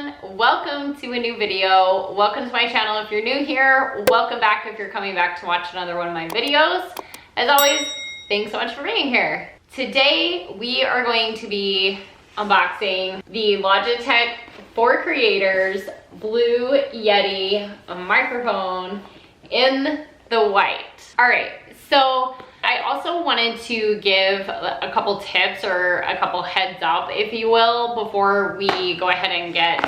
everyone, welcome to a new video. Welcome to my channel if you're new here. Welcome back if you're coming back to watch another one of my videos. As always, thanks so much for being here. Today we are going to be unboxing the Logitech for Creators Blue Yeti microphone in the white. All right, so I also wanted to give a couple tips or a couple heads up, if you will, before we go ahead and get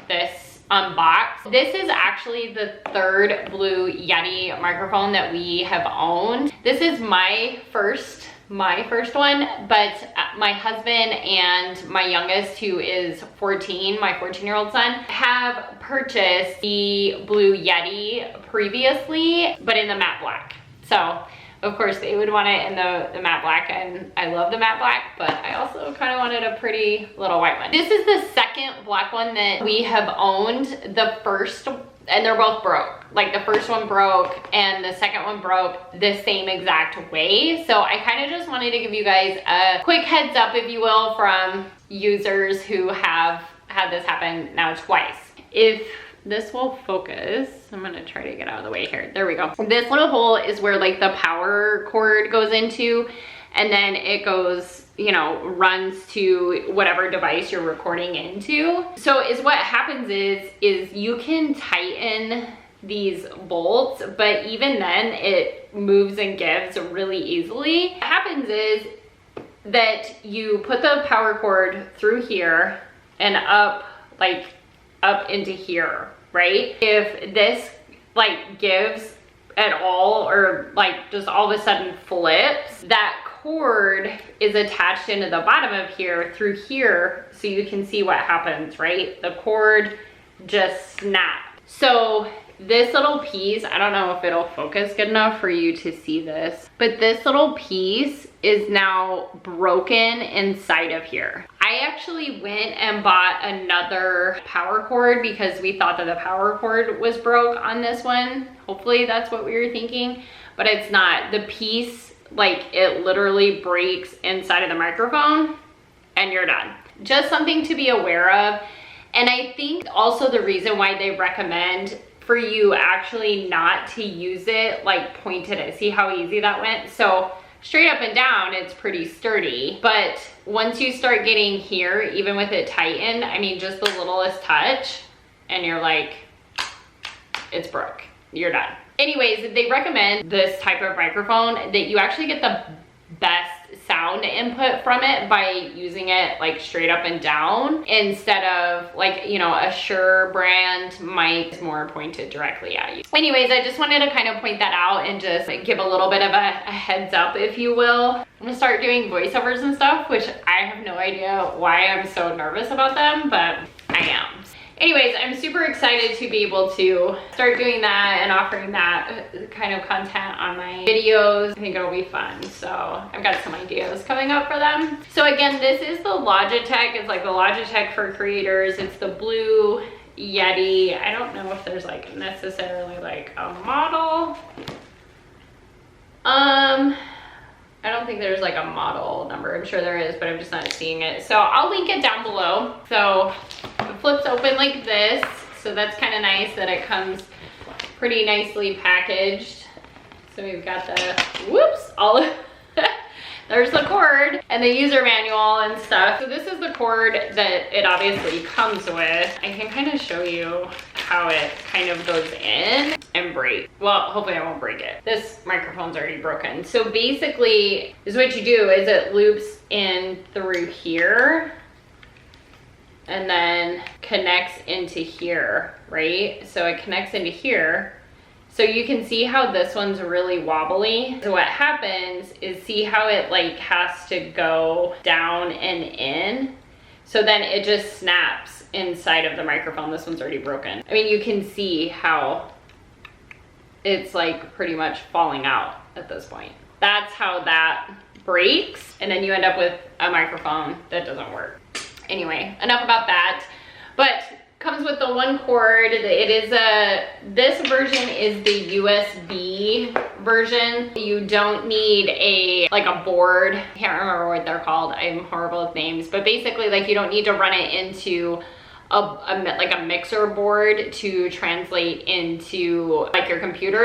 this unboxed. This is actually the third Blue Yeti microphone that we have owned. This is my first one, but my husband and my youngest, who is 14, my 14-year-old son, have purchased the Blue Yeti previously, but in the matte black. So of course they would want it in the matte black, and I love the matte black, but I also kind of wanted a pretty little white one. This is the second black one that we have owned. The first, and they're both broke. Like the first one broke and the second one broke the same exact way. So I kind of just wanted to give you guys a quick heads up, if you will, from users who have had this happen now twice. If this will focus, I'm gonna try to get out of the way here. There we go. This little hole is where like the power cord goes into, and then it goes, you know, runs to whatever device you're recording into. So what happens is you can tighten these bolts, but even then it moves and gives really easily. What happens is that you put the power cord through here and up into here, right? If this like gives at all, or like just all of a sudden flips, that cord is attached into the bottom of here through here, so you can see what happens, right? The cord just snapped. So this little piece, I don't know if it'll focus good enough for you to see this, but this little piece is now broken inside of here. I actually went and bought another power cord because we thought that the power cord was broke on this one. Hopefully that's what we were thinking, but it's not. The piece, like, it literally breaks inside of the microphone and you're done. Just something to be aware of. And I think also the reason why they recommend for you actually not to use it like pointed at, see how easy that went? So straight up and down, it's pretty sturdy, but once you start getting here, even with it tightened, I mean, just the littlest touch, and you're like, it's broke, you're done. Anyways, they recommend this type of microphone that you actually get the best sound input from it by using it like straight up and down, instead of like, you know, a Shure brand mic is more pointed directly at you. Anyways, I just wanted to kind of point that out and just like give a little bit of a heads up, if you will. I'm gonna start doing voiceovers and stuff, which I have no idea why I'm so nervous about them, but I am. Anyways, I'm super excited to be able to start doing that and offering that kind of content on my videos. I think it'll be fun. So I've got some ideas coming up for them. So again, this is the Logitech. It's like the Logitech for Creators. It's the Blue Yeti. I don't know if there's like necessarily like a model. I don't think there's like a model number. I'm sure there is, but I'm just not seeing it. So I'll link it down below. So it flips open like this. So that's kind of nice that it comes pretty nicely packaged. So we've got the, whoops, there's the cord and the user manual and stuff. So this is the cord that it obviously comes with. I can kind of show you how it kind of goes in and break. Well, hopefully I won't break it. This microphone's already broken. So basically, is what you do is it loops in through here and then connects into here, right? So it connects into here. So you can see how this one's really wobbly. So what happens is, see how it like has to go down and in? So then it just snaps inside of the microphone. This one's already broken. I mean, you can see how it's like pretty much falling out at this point. That's how that breaks. And then you end up with a microphone that doesn't work. Anyway, enough about that. But comes with the one cord. It is this version is the USB version. You don't need a board. I can't remember what they're called. I'm horrible with names, but basically like you don't need to run it into like a mixer board to translate into like your computer.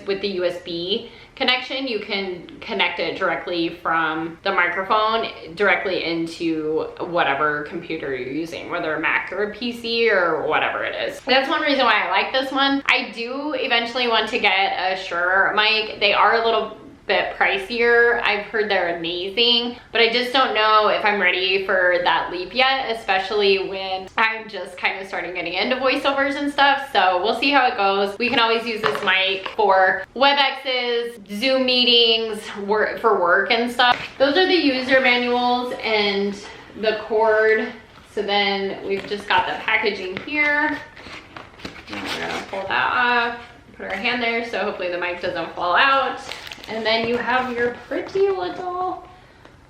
With the USB connection, you can connect it directly from the microphone directly into whatever computer you're using, whether a Mac or a PC or whatever it is. That's one reason why I like this one. I do eventually want to get a Shure mic. They are a little bit pricier. I've heard they're amazing, but I just don't know if I'm ready for that leap yet, especially when I'm just kind of starting getting into voiceovers and stuff. So we'll see how it goes. We can always use this mic for WebExes, Zoom meetings, for work and stuff. Those are the user manuals and the cord. So then we've just got the packaging here. And we're gonna pull that off, put our hand there so hopefully the mic doesn't fall out. And then you have your pretty little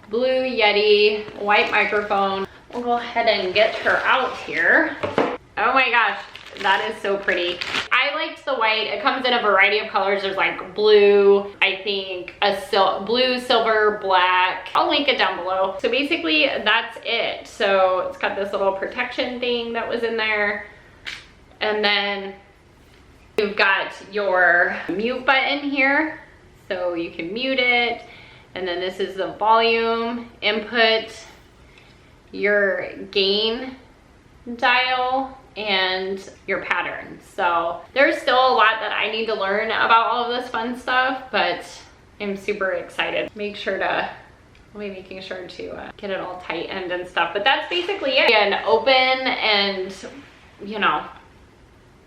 Blue Yeti white microphone. We'll go ahead and get her out here. Oh my gosh, that is so pretty. I liked the white. It comes in a variety of colors. There's like blue, I think blue, silver, black. I'll link it down below. So basically that's it. So it's got this little protection thing that was in there. And then you've got your mute button here. So you can mute it, and then this is the volume input, your gain dial, and your pattern. So there's still a lot that I need to learn about all of this fun stuff, but I'm super excited. I'll be making sure to get it all tightened and stuff, but that's basically it. And open and, you know,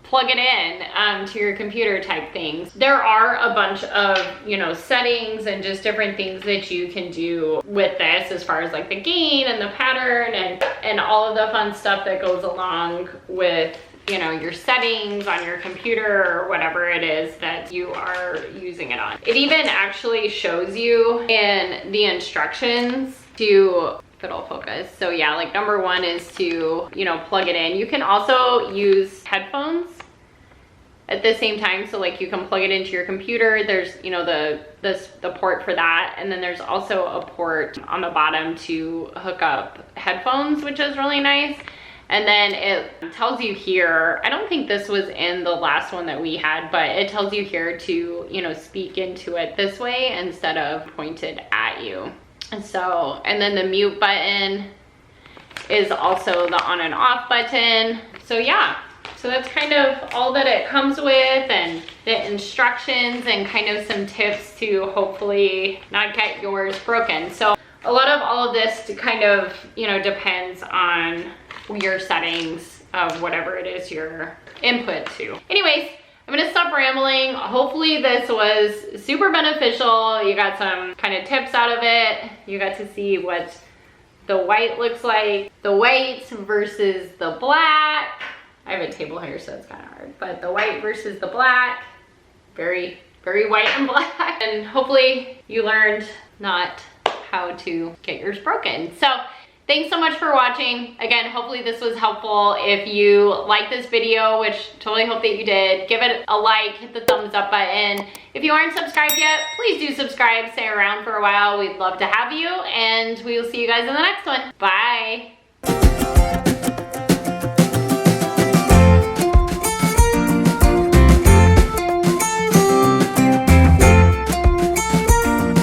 plug it in to your computer type things. There are a bunch of, you know, settings and just different things that you can do with this as far as like the gain and the pattern and all of the fun stuff that goes along with, you know, your settings on your computer or whatever it is that you are using it on. It even actually shows you in the instructions to, if it'll focus. So yeah, like number one is to, you know, plug it in. You can also use headphones at the same time. So like you can plug it into your computer. There's, you know, the port for that. And then there's also a port on the bottom to hook up headphones, which is really nice. And then it tells you here, I don't think this was in the last one that we had, but it tells you here to, you know, speak into it this way instead of pointed at you. And so, and then the mute button is also the on and off button. So yeah, so that's kind of all that it comes with, and the instructions and kind of some tips to hopefully not get yours broken. So a lot of all of this kind of, you know, depends on your settings of whatever it is you're input to. Anyways, I'm gonna stop rambling. Hopefully this was super beneficial. You got some kind of tips out of it. You got to see what the white looks like, the white versus the black. I have a table here, so it's kind of hard, but the white versus the black, very, very white and black. And hopefully you learned not how to get yours broken. So thanks so much for watching. Again, hopefully this was helpful. If you like this video, which totally hope that you did, give it a like, hit the thumbs up button. If you aren't subscribed yet, please do subscribe. Stay around for a while. We'd love to have you, and we will see you guys in the next one. Bye.